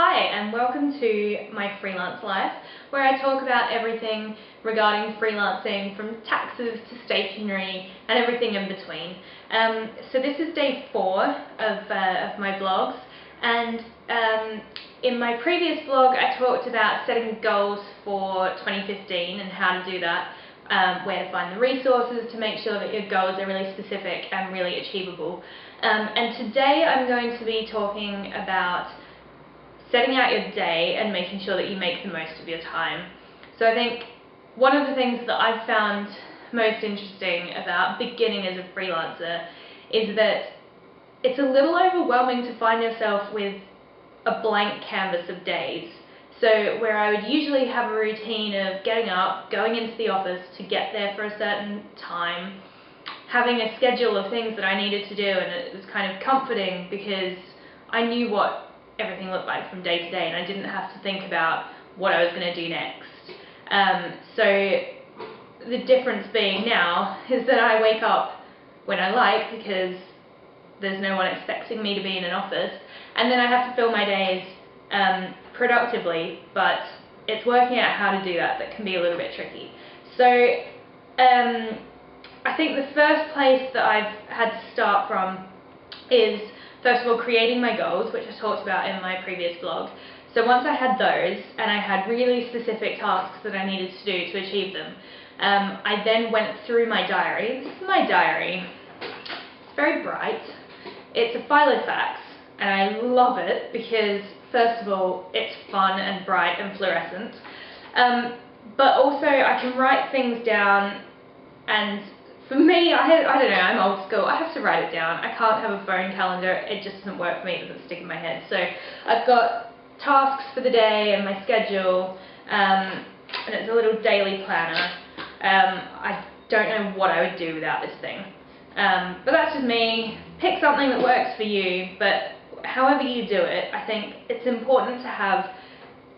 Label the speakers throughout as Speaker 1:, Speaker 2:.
Speaker 1: Hi and welcome to My Freelance Life, where I talk about everything regarding freelancing, from taxes to stationery and everything in between. So this is day 4 of my vlogs, and in my previous vlog I talked about setting goals for 2015 and how to do that, where to find the resources to make sure that your goals are really specific and really achievable. And today I'm going to be talking about setting out your day and making sure that you make the most of your time. So I think one of the things that I've found most interesting about beginning as a freelancer is that it's a little overwhelming to find yourself with a blank canvas of days. So where I would usually have a routine of getting up, going into the office to get there for a certain time, having a schedule of things that I needed to do, and it was kind of comforting because I knew what everything looked like from day to day and I didn't have to think about what I was going to do next. So the difference being now is that I wake up when I like because there's no one expecting me to be in an office, and then I have to fill my days productively, but it's working out how to do that can be a little bit tricky. So I think the first place that I've had to start from is, first of all, creating my goals, which I talked about in my previous vlog. So once I had those, and I had really specific tasks that I needed to do to achieve them, I then went through my diary. This is my diary. It's very bright. It's a filofax, and I love it because, first of all, it's fun and bright and fluorescent. But also I can write things down, and for me, I don't know, I'm old school, I have to write it down. I can't have a phone calendar, it just doesn't work for me, it doesn't stick in my head. So I've got tasks for the day and my schedule, and it's a little daily planner. I don't know what I would do without this thing. But that's just me. Pick something that works for you, but however you do it, I think it's important to have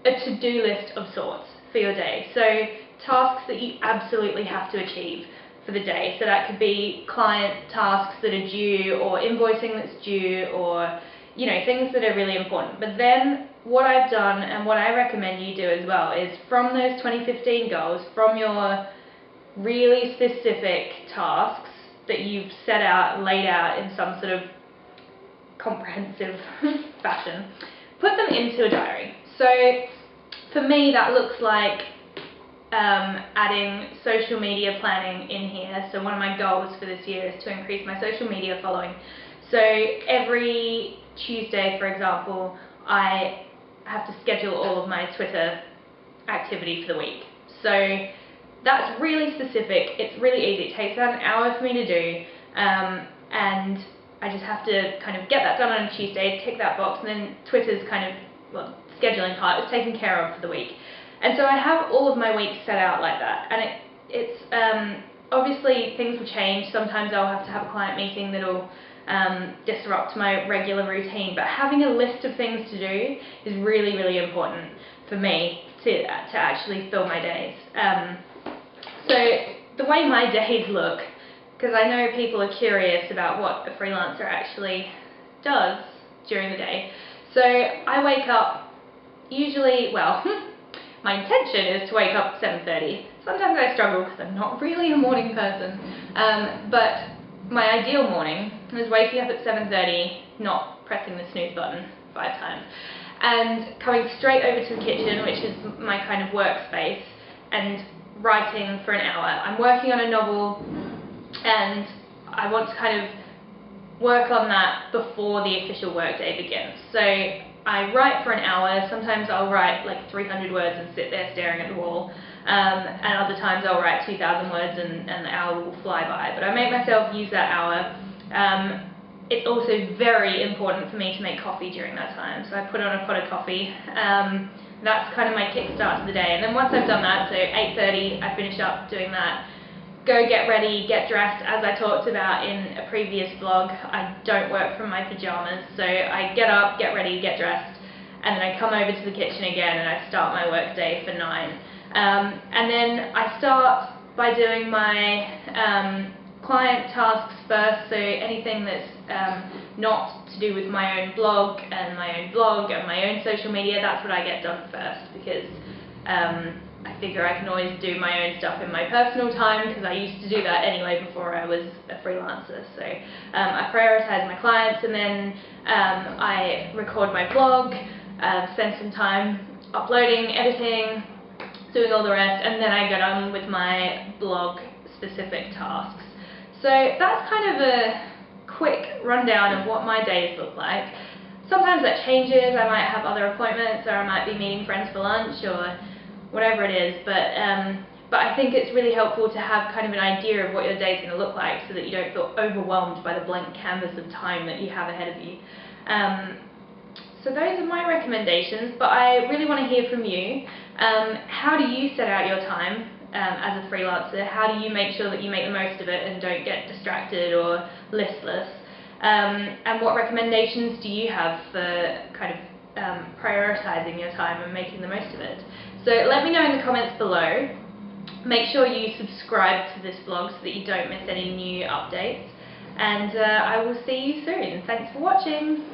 Speaker 1: a to-do list of sorts for your day. So tasks that you absolutely have to achieve for the day. So that could be client tasks that are due, or invoicing that's due, or things that are really important. But then what I've done, and what I recommend you do as well, is from those 2015 goals, from your really specific tasks that you've set out, laid out in some sort of comprehensive fashion, put them into a diary. So for me that looks like adding social media planning in here. So one of my goals for this year is to increase my social media following. So every Tuesday, for example, I have to schedule all of my Twitter activity for the week. So that's really specific, it's really easy, it takes about an hour for me to do, and I just have to kind of get that done on a Tuesday, tick that box, and then Twitter's kind of, well, scheduling part is taken care of for the week. And so I have all of my weeks set out like that, and it's obviously things will change. Sometimes I'll have to have a client meeting that'll disrupt my regular routine, but having a list of things to do is really, really important for me to actually fill my days. So the way my days look, because I know people are curious about what a freelancer actually does during the day. So I wake up usually, well, my intention is to wake up at 7:30. Sometimes I struggle because I'm not really a morning person, but my ideal morning is waking up at 7:30, not pressing the snooze button 5 times, and coming straight over to the kitchen, which is my kind of workspace, and writing for an hour. I'm working on a novel, and I want to kind of work on that before the official workday begins. So I write for an hour. Sometimes I'll write like 300 words and sit there staring at the wall, and other times I'll write 2,000 words and the hour will fly by. But I make myself use that hour. It's also very important for me to make coffee during that time, so I put on a pot of coffee. That's kind of my kickstart to the day, and then once I've done that, so 8:30 I finish up doing that, go get ready, get dressed. As I talked about in a previous vlog, I don't work from my pajamas, so I get up, get ready, get dressed, and then I come over to the kitchen again and I start my work day for 9. And then I start by doing my client tasks first, so anything that's not to do with my own blog and my own social media, that's what I get done first, because I figure I can always do my own stuff in my personal time, because I used to do that anyway before I was a freelancer. So I prioritize my clients, and then I record my blog, spend some time uploading, editing, doing all the rest, and then I get on with my blog specific tasks. So that's kind of a quick rundown of what my days look like. Sometimes that changes. I might have other appointments, or I might be meeting friends for lunch, or whatever it is, but I think it's really helpful to have kind of an idea of what your day is going to look like, so that you don't feel overwhelmed by the blank canvas of time that you have ahead of you. So those are my recommendations, but I really want to hear from you. How do you set out your time as a freelancer? How do you make sure that you make the most of it and don't get distracted or listless? And what recommendations do you have for kind of prioritizing your time and making the most of it? So let me know in the comments below. Make sure you subscribe to this blog so that you don't miss any new updates, and I will see you soon. Thanks for watching.